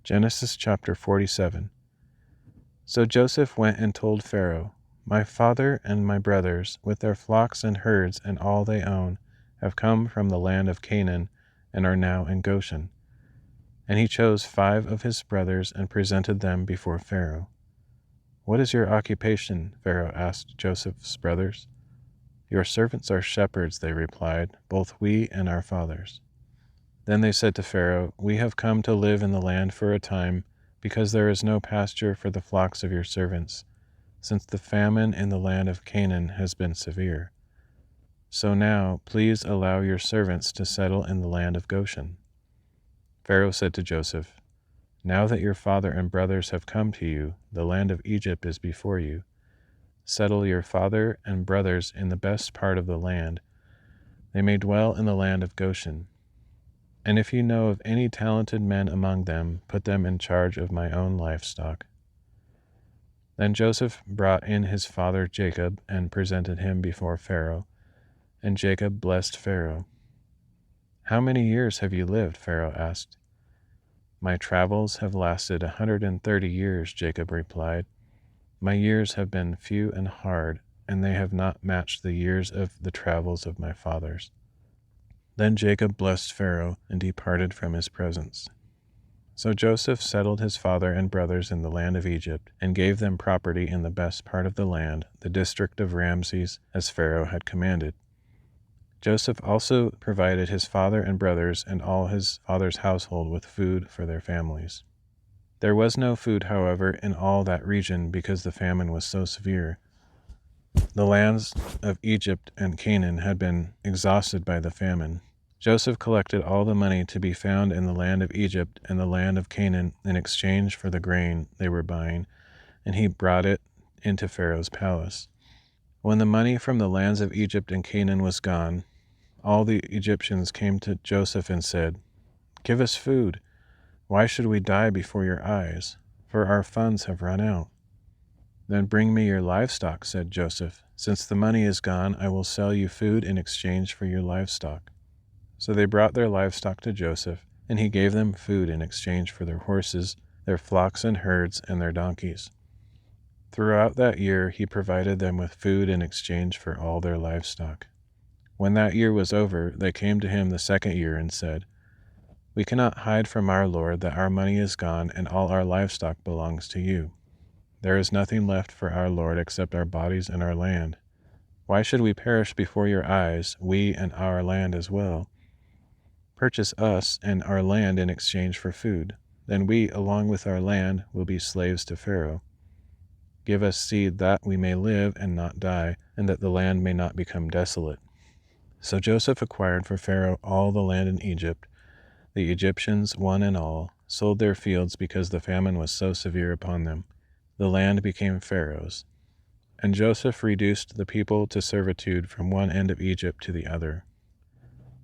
Genesis chapter 47. So Joseph went and told Pharaoh, "My father and my brothers, with their flocks and herds and all they own, have come from the land of Canaan and are now in Goshen." And he chose 5 of his brothers and presented them before Pharaoh. "What is your occupation?" Pharaoh asked Joseph's brothers. "Your servants are shepherds," they replied, "both we and our fathers." Then they said to Pharaoh, "We have come to live in the land for a time, because there is no pasture for the flocks of your servants, since the famine in the land of Canaan has been severe. So now, please allow your servants to settle in the land of Goshen." Pharaoh said to Joseph, "Now that your father and brothers have come to you, the land of Egypt is before you. Settle your father and brothers in the best part of the land. They may dwell in the land of Goshen. And if you know of any talented men among them, put them in charge of my own livestock." Then Joseph brought in his father Jacob and presented him before Pharaoh, and Jacob blessed Pharaoh. "How many years have you lived?" Pharaoh asked. "My travels have lasted 130 years, Jacob replied. "My years have been few and hard, and they have not matched the years of the travels of my fathers." Then Jacob blessed Pharaoh and departed from his presence. So Joseph settled his father and brothers in the land of Egypt, and gave them property in the best part of the land, the district of Ramses, as Pharaoh had commanded. Joseph also provided his father and brothers and all his father's household with food for their families. There was no food, however, in all that region because the famine was so severe. The lands of Egypt and Canaan had been exhausted by the famine. Joseph collected all the money to be found in the land of Egypt and the land of Canaan in exchange for the grain they were buying, and he brought it into Pharaoh's palace. When the money from the lands of Egypt and Canaan was gone, all the Egyptians came to Joseph and said, "Give us food. Why should we die before your eyes? For our funds have run out." "Then bring me your livestock," said Joseph. "Since the money is gone, I will sell you food in exchange for your livestock." So they brought their livestock to Joseph, and he gave them food in exchange for their horses, their flocks and herds, and their donkeys. Throughout that year he provided them with food in exchange for all their livestock. When that year was over, they came to him the second year and said, "We cannot hide from our lord that our money is gone and all our livestock belongs to you. There is nothing left for our lord except our bodies and our land. Why should we perish before your eyes, we and our land as well? Purchase us and our land in exchange for food. Then we, along with our land, will be slaves to Pharaoh. Give us seed that we may live and not die, and that the land may not become desolate." So Joseph acquired for Pharaoh all the land in Egypt. The Egyptians, one and all, sold their fields because the famine was so severe upon them. The land became Pharaoh's. And Joseph reduced the people to servitude from one end of Egypt to the other.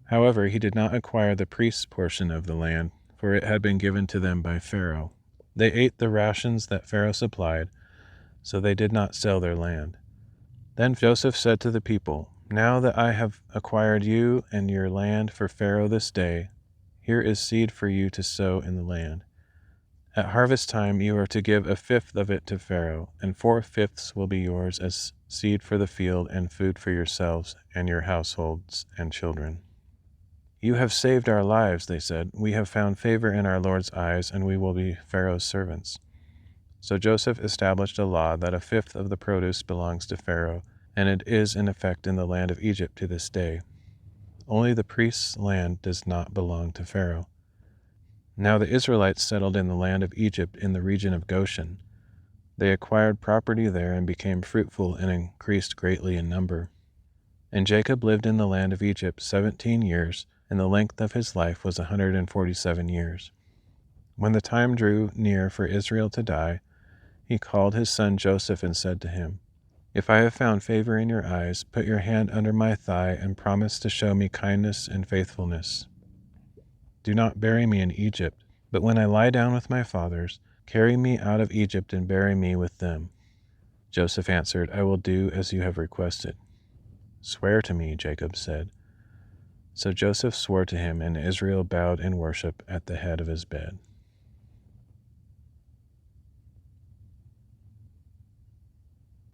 However, he did not acquire the priests' portion of the land, for it had been given to them by Pharaoh. They ate the rations that Pharaoh supplied, so they did not sell their land. Then Joseph said to the people, "Now that I have acquired you and your land for Pharaoh this day, here is seed for you to sow in the land. At harvest time you are to give 1/5 of it to Pharaoh, and 4/5 will be yours as seed for the field and food for yourselves and your households and children." "You have saved our lives," they said. "We have found favor in our Lord's eyes, and we will be Pharaoh's servants." So Joseph established a law that 1/5 of the produce belongs to Pharaoh, and it is in effect in the land of Egypt to this day. Only the priest's land does not belong to Pharaoh. Now the Israelites settled in the land of Egypt in the region of Goshen. They acquired property there and became fruitful and increased greatly in number. And Jacob lived in the land of Egypt 17 years, and the length of his life was 147 years. When the time drew near for Israel to die, he called his son Joseph and said to him, "If I have found favor in your eyes, put your hand under my thigh and promise to show me kindness and faithfulness. Do not bury me in Egypt, but when I lie down with my fathers, carry me out of Egypt and bury me with them." Joseph answered, "I will do as you have requested." "Swear to me," Jacob said. So Joseph swore to him, and Israel bowed in worship at the head of his bed.